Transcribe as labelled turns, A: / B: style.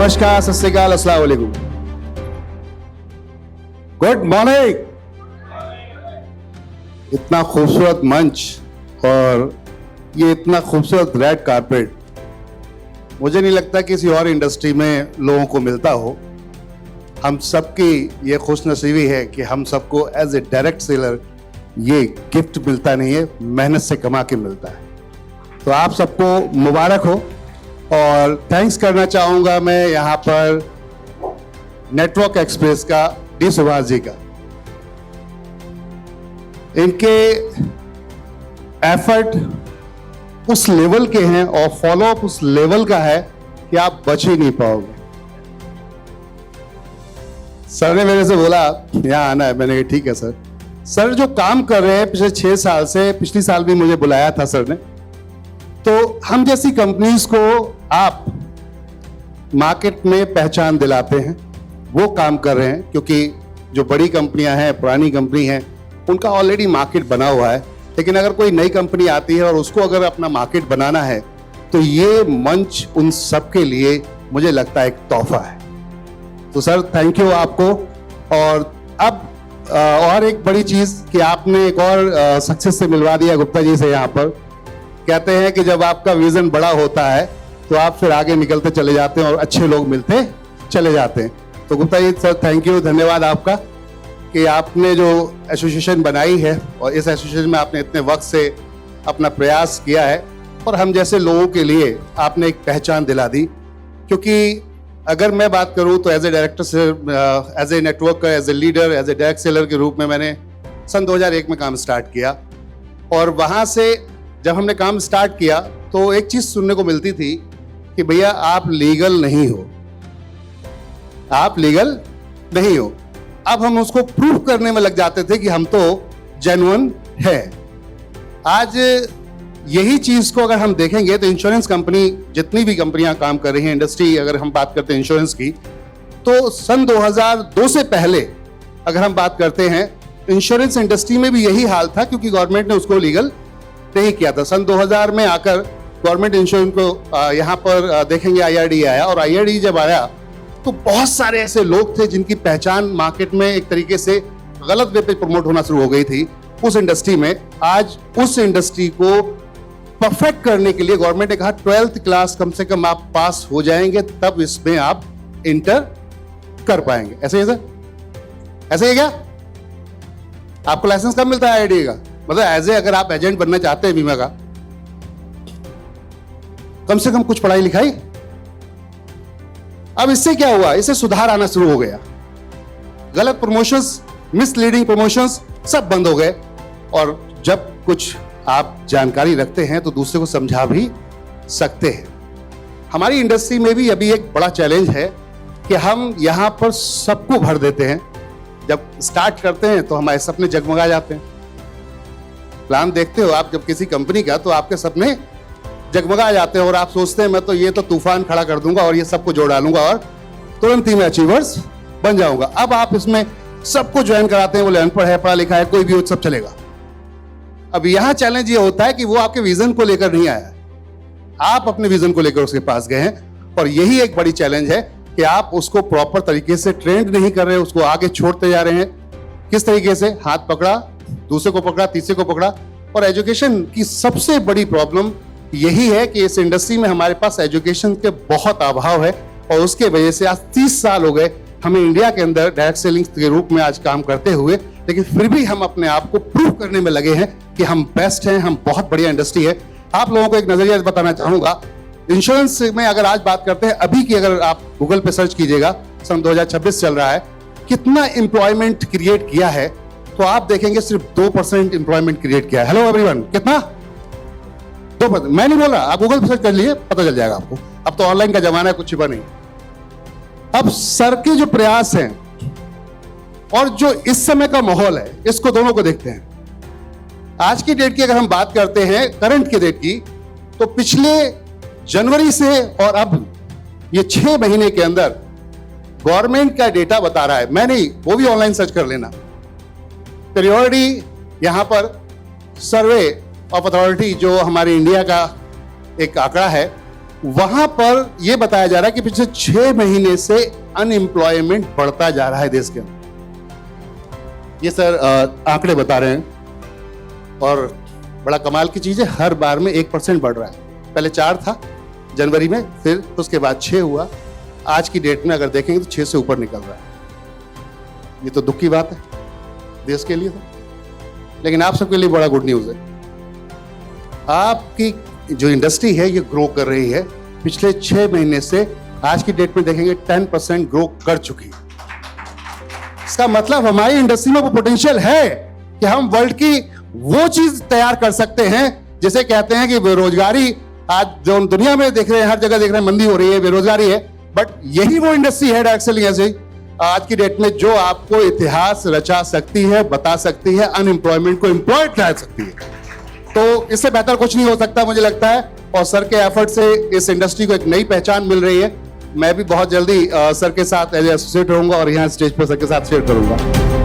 A: नमस्कार, सत श्री अकाल, अस्सलाम वालेकुम, गुड मॉर्निंग। इतना खूबसूरत मंच और ये इतना खूबसूरत रेड कारपेट मुझे नहीं लगता किसी और इंडस्ट्री में लोगों को मिलता हो। हम सबकी ये खुशनसीबी है कि हम सबको एज ए डायरेक्ट सेलर ये गिफ्ट मिलता नहीं है, मेहनत से कमा के मिलता है। तो आप सबको मुबारक हो और थैंक्स करना चाहूँगा मैं यहाँ पर नेटवर्क एक्सप्रेस का डी सुभाष जी का। इनके एफर्ट उस लेवल के हैं और फॉलो अप उस लेवल का है कि आप बच ही नहीं पाओगे। सर ने मेरे से बोला यहाँ आना है, मैंने कहा ठीक है सर। सर जो काम कर रहे हैं पिछले 6 साल से, पिछली साल भी मुझे बुलाया था सर ने, तो हम जैसी कंपनीज को आप मार्केट में पहचान दिलाते हैं, वो काम कर रहे हैं। क्योंकि जो बड़ी कंपनियां हैं, पुरानी कंपनी हैं, उनका ऑलरेडी मार्केट बना हुआ है। लेकिन अगर कोई नई कंपनी आती है और उसको अगर अपना मार्केट बनाना है तो ये मंच उन सब के लिए मुझे लगता है एक तोहफा है। तो सर थैंक यू आपको। और अब और एक बड़ी चीज कि आपने एक और सक्सेस से मिलवा दिया गुप्ता जी से। यहाँ पर कहते हैं कि जब आपका विजन बड़ा होता है तो आप फिर आगे निकलते चले जाते हैं और अच्छे लोग मिलते चले जाते हैं। तो Gupta ji sir thank you, धन्यवाद आपका कि आपने जो एसोसिएशन बनाई है और इस एसोसिएशन में आपने इतने वक्त से अपना प्रयास किया है और हम जैसे लोगों के लिए आपने एक पहचान दिला दी। क्योंकि अगर मैं बात करूं तो एज ए डायरेक्टर से, एज ए नेटवर्क का, as a leader, as a direct seller के रूप में मैंने सन 2001 में काम स्टार्ट किया। और वहाँ से जब हमने काम स्टार्ट किया तो एक चीज़ सुनने को मिलती थी कि भैया आप लीगल नहीं हो, आप लीगल नहीं हो। अब हम उसको प्रूव करने में लग जाते थे कि हम तो जेन्युइन है। आज यही चीज को अगर हम देखेंगे तो इंश्योरेंस कंपनी, जितनी भी कंपनियां काम कर रही हैं, इंडस्ट्री अगर हम बात करते हैं इंश्योरेंस की, तो सन 2002 से पहले अगर हम बात करते हैं इंश्योरेंस इंडस्ट्री में भी यही हाल था, क्योंकि गवर्नमेंट ने उसको लीगल नहीं किया था। सन 2000 में आकर गवर्नमेंट इंश्योरेंस को यहाँ पर देखेंगे IRD आया, और IRD जब आया तो बहुत सारे ऐसे लोग थे जिनकी पहचान मार्केट में एक तरीके से गलत वे पे प्रमोट होना शुरू हो गई थी उस इंडस्ट्री में। आज उस इंडस्ट्री को परफेक्ट करने के लिए गवर्नमेंट ने कहा 12th क्लास कम से कम आप पास हो जाएंगे तब इसमें आप इंटर कर पाएंगे। ऐसे ही सर, ऐसे ही क्या आपको लाइसेंस कब मिलता है IRD का? मतलब एज ए अगर आप एजेंट बनना चाहते हैं बीमा का, कम से कम कुछ पढ़ाई लिखाई। अब इससे क्या हुआ, इससे सुधार आना शुरू हो गया। गलत प्रमोशंस, मिसलीडिंग प्रमोशंस सब बंद हो गए। और जब कुछ आप जानकारी रखते हैं तो दूसरे को समझा भी सकते हैं। हमारी इंडस्ट्री में भी अभी एक बड़ा चैलेंज है कि हम यहां पर सबको भर देते हैं। जब स्टार्ट करते हैं तो हमारे सपने जगमगा जाते हैं। प्लान देखते हो आप जब किसी कंपनी का, तो आपके सपने जगमगा जाते हैं और आप सोचते हैं मैं तो ये तो तूफान खड़ा कर दूंगा और ये सबको जोड़ डालूंगा और तुरंत ही मैं अचीवर्स बन जाऊंगा। अब आप इसमें सबको ज्वाइन कराते हैं, बोले अनपढ़ है, पढ़ा लिखा है, कोई भी हो, सब चलेगा। अब यहां चैलेंज ये होता है कि वो आपके विजन को लेकर नहीं आया, आप अपने विजन को लेकर उसके पास गए हैं। और यही एक बड़ी चैलेंज है कि आप उसको प्रॉपर तरीके से ट्रेंड नहीं कर रहे, उसको आगे छोड़ते जा रहे हैं। किस तरीके से? हाथ पकड़ा, दूसरे को पकड़ा, तीसरे को पकड़ा। और एजुकेशन की सबसे बड़ी प्रॉब्लम यही है कि इस इंडस्ट्री में हमारे पास एजुकेशन के बहुत अभाव है। और उसके वजह से आज 30 साल हो गए हमें इंडिया के अंदर डायरेक्ट सेलिंग के रूप में आज काम करते हुए, लेकिन फिर भी हम अपने आप को प्रूव करने में लगे हैं कि हम बेस्ट हैं, हम बहुत बढ़िया इंडस्ट्री है। आप लोगों को एक नजरिया बताना चाहूंगा, इंश्योरेंस में अगर आज बात करते हैं, अभी की अगर आप गूगल पे सर्च कीजिएगा, सन 2026 चल रहा है, कितना एम्प्लॉयमेंट क्रिएट किया है, तो आप देखेंगे सिर्फ 2% एम्प्लॉयमेंट क्रिएट किया है। हेलो एवरीवन, कितना? 2%। मैं नहीं बोल रहा, आप गूगल पे सर्च कर लीजिए, पता चल जाएगा आपको। अब तो ऑनलाइन का जमाना है, कुछ छिपा नहीं। अब सर के जो प्रयास हैं और जो इस समय का माहौल है, इसको दोनों को देखते हैं। आज की डेट की अगर हम बात करते हैं, करंट की डेट की, तो पिछले जनवरी से और अब ये 6 महीने के अंदर गवर्नमेंट का डेटा बता रहा है, मैं नहीं, वो भी ऑनलाइन सर्च कर लेना। पीरियोडिक यहां पर सर्वे ऑफ अथॉरिटी जो हमारे इंडिया का एक आंकड़ा है, वहां पर यह बताया जा रहा है कि पिछले 6 महीने से अनएम्प्लॉयमेंट बढ़ता जा रहा है देश के अंदर। ये सर आंकड़े बता रहे हैं और बड़ा कमाल की चीज है, हर बार में 1% बढ़ रहा है। पहले 4 था जनवरी में, फिर उसके बाद 6 हुआ, आज की डेट में अगर देखेंगे तो 6 से ऊपर निकल रहा है। ये तो दुख की बात है देश के लिए, लेकिन आप सबके लिए बड़ा गुड न्यूज है। आपकी जो इंडस्ट्री है ये ग्रो कर रही है, पिछले 6 महीने से आज की डेट में देखेंगे 10% ग्रो कर चुकी है। इसका मतलब हमारी इंडस्ट्री में वो पोटेंशियल है कि हम वर्ल्ड की वो चीज तैयार कर सकते हैं। जैसे कहते हैं कि बेरोजगारी आज जो दुनिया में देख रहे हैं, हर जगह देख रहे हैं मंदी हो रही है, बेरोजगारी है, बट यही वो इंडस्ट्री है डायरेक्ट सेलिंग ऐसे आज की डेट में जो आपको इतिहास रचा सकती है, बता सकती है, अनएम्प्लॉयमेंट को एम्प्लॉयड करा सकती है। तो इससे बेहतर कुछ नहीं हो सकता मुझे लगता है, और सर के एफर्ट से इस इंडस्ट्री को एक नई पहचान मिल रही है। मैं भी बहुत जल्दी सर के साथ एज एसोसिएट रहूंगा और यहाँ स्टेज पर सर के साथ शेयर करूंगा।